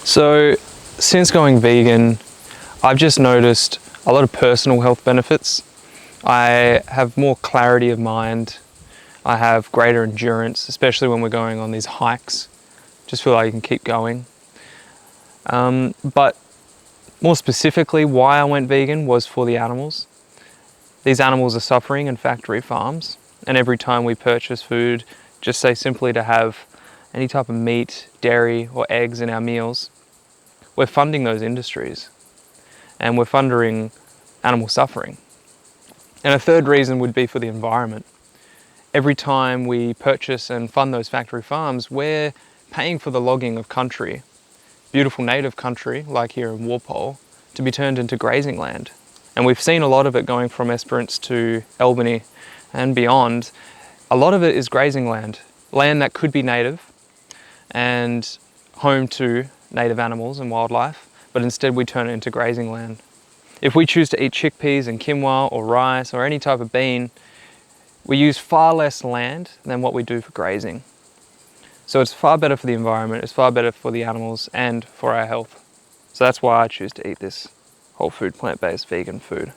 So since going vegan, I've just noticed a lot of personal health benefits. I have more clarity of mind. I have greater endurance, especially when we're going on these hikes. Just feel like I can keep going. But more specifically, why I went vegan was for the animals. These animals are suffering in factory farms, and every time we purchase food, just say simply to have any type of meat, dairy or eggs in our meals, we're funding those industries and we're funding animal suffering. And a third reason would be for the environment. Every time we purchase and fund those factory farms, we're paying for the logging of country, beautiful native country like here in Walpole, to be turned into grazing land. And we've seen a lot of it going from Esperance to Albany and beyond. A lot of it is grazing land, land that could be native and home to native animals and wildlife, but instead we turn it into grazing land. If we choose to eat chickpeas and quinoa or rice or any type of bean, we use far less land than what we do for grazing. So it's far better for the environment, it's far better for the animals and for our health. So that's why I choose to eat this whole food, plant-based vegan food.